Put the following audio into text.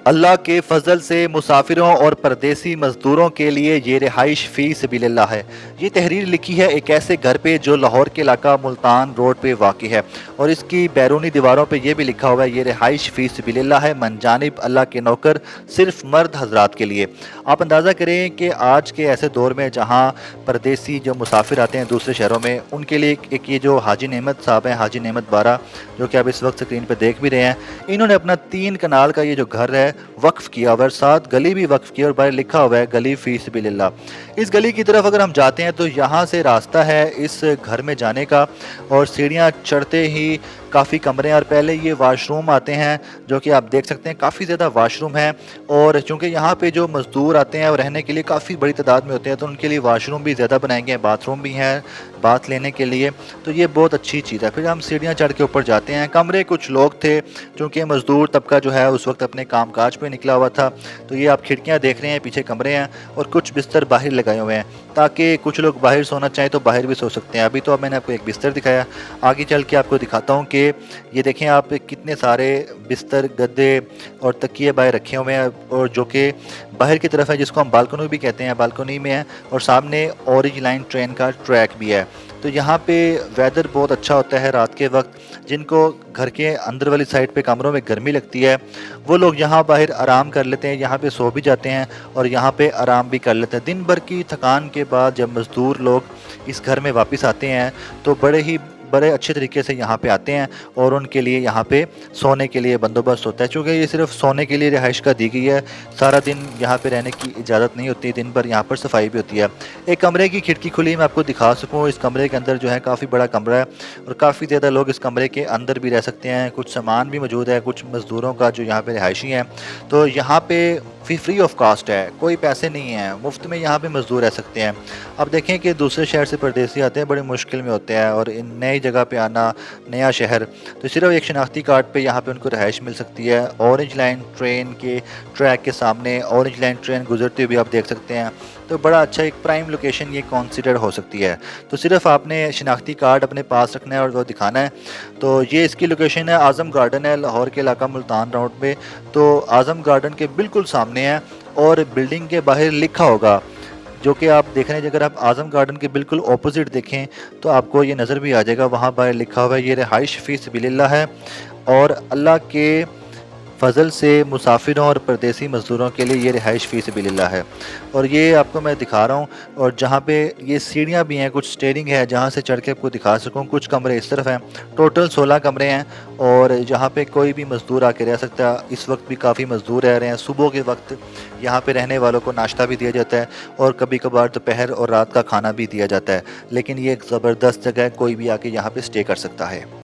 اللہ کے फजल से मुसाफिरों और परदेसी मजदूरों के लिए ये रिहाइश फ़ी सबिलिल्लाह है। ये तहरीर लिखी है एक ऐसे घर पे जो लाहौर के इलाका मुल्तान रोड पे वाक़ है और इसकी बैरूनी दीवारों पे ये भी लिखा हुआ है ये रिहाइश फ़ी सबिलिल्लाह है मनजानिब अल्लाह के नौकर सिर्फ मर्द हजरात के लिए। आप अंदाज़ा करें कि आज के ऐसे दौर में जहाँ परदेसी जो मुसाफिर आते हैं दूसरे शहरों में उनके लिए एक ये जो हाजी नेमत साहब हैं, हाजी नेमत बारा, जो कि आप इस वक्त स्क्रीन पर देख भी रहे हैं, इन्होंने अपना 3 कनाल का ये जो घर है वक्फ किया हुआ है, साथ गली भी वक्फ की और बाहर लिखा हुआ है गली फ़ी सबिलिल्लाह। इस गली की तरफ अगर हम जाते हैं तो यहाँ से रास्ता है इस घर में जाने का और सीढ़ियाँ चढ़ते ही काफ़ी कमरे हैं और पहले ये वाशरूम आते हैं जो कि आप देख सकते हैं काफ़ी ज़्यादा वाशरूम है। और चूँकि यहाँ पे जो मज़दूर आते हैं और रहने के लिए काफ़ी बड़ी तादाद में होते हैं तो उनके लिए वाशरूम भी ज़्यादा बनाए गए हैं, बाथरूम भी हैं बात लेने के लिए, तो ये बहुत अच्छी चीज़ है। फिर हम सीढ़ियाँ चढ़ के ऊपर जाते हैं। कमरे कुछ लोग थे, चूँकि मज़दूर तबका जो है उस वक्त अपने काम काज पे निकला हुआ था, तो ये आप खिड़कियाँ देख रहे हैं, पीछे कमरे हैं और कुछ बिस्तर बाहर लगाए हुए हैं ताकि कुछ लोग बाहर सोना चाहें तो बाहर भी सो सकते हैं। अभी तो अब मैंने आपको एक बिस्तर दिखाया, आगे चल के आपको दिखाता हूँ कि ये देखें आप कितने सारे बिस्तर गद्दे और तकिए बाहर रखे हुए हैं और जो कि बाहर की तरफ है जिसको हम बालकनी भी कहते हैं, बालकनी में है और सामने ऑरेंज लाइन ट्रेन का ट्रैक भी है। तो यहाँ पे वेदर बहुत अच्छा होता है रात के वक्त। जिनको घर के अंदर वाली साइड पे कमरों में गर्मी लगती है वो लोग यहाँ बाहर आराम कर लेते हैं, यहाँ पे सो भी जाते हैं और यहाँ पे आराम भी कर लेते हैं। दिन भर की थकान के बाद जब मज़दूर लोग इस घर में वापस आते हैं तो बड़े अच्छे तरीके से यहाँ पे आते हैं और उनके लिए यहाँ पे सोने के लिए बंदोबस्त होता है। चूँकि ये सिर्फ सोने के लिए रिहाइश का दी गई है, सारा दिन यहाँ पे रहने की इजाज़त नहीं होती, दिन भर यहाँ पर सफाई भी होती है। एक कमरे की खिड़की खुली मैं आपको दिखा सकूँ, इस कमरे के अंदर जो है काफ़ी बड़ा कमरा है और काफ़ी ज़्यादा लोग इस कमरे के अंदर भी रह सकते हैं। कुछ सामान भी मौजूद है कुछ मज़दूरों का जो यहाँ पर रिहायशी हैं, तो यहाँ पर फ्री ऑफ कास्ट है, कोई पैसे नहीं है, मुफ्त में यहाँ पे मज़दूर रह सकते हैं। अब देखें कि दूसरे शहर से परदेसी आते हैं, बड़ी मुश्किल में होते हैं और इन नई जगह पे आना, नया शहर, तो सिर्फ एक शनाख्ती कार्ड पे यहाँ पे उनको रिहाइश मिल सकती है। ऑरेंज लाइन ट्रेन के ट्रैक के सामने ऑरेंज लाइन ट्रेन गुजरते हुए आप देख सकते हैं, तो बड़ा अच्छा एक प्राइम लोकेशन ये कंसिडर हो सकती है। तो सिर्फ आपने शनाख्ती कार्ड अपने पास रखना है और वो दिखाना है। तो ये इसकी लोकेशन है, आज़म गार्डन है लाहौर के इलाका मुल्तान रोड पे, तो आज़म गार्डन के बिल्कुल सामने है और बिल्डिंग के बाहर लिखा होगा जो कि आप देख रहे हैं। अगर आप आज़म गार्डन के बिल्कुल ऑपोजिट देखें तो आपको ये नज़र भी आ जाएगा, वहाँ बाहर लिखा हुआ है ये रिहाइश फ़ी सबिलिल्लाह है और अल्लाह के फ़ज़ल से मुसाफिरों और परदेसी मज़दूरों के लिए ये रिहाइश फ़ी सबिलिल्लाह है। और ये आपको मैं दिखा रहा हूँ और जहाँ पे ये सीढ़ियाँ भी हैं, कुछ स्टेयरिंग है जहाँ से चढ़ के आपको दिखा सकूँ। कुछ कमरे इस तरफ हैं, टोटल 16 कमरे हैं और जहाँ पे कोई भी मज़दूर आके रह सकता है। इस वक्त भी काफ़ी मज़दूर रह रहे हैं। सुबह के वक्त यहाँ पे रहने वालों को नाश्ता भी दिया जाता है और कभी कभार दोपहर और रात का खाना भी दिया जाता है, लेकिन ये एक ज़बरदस्त जगह है, कोई भी आके यहाँ पे स्टे कर सकता है।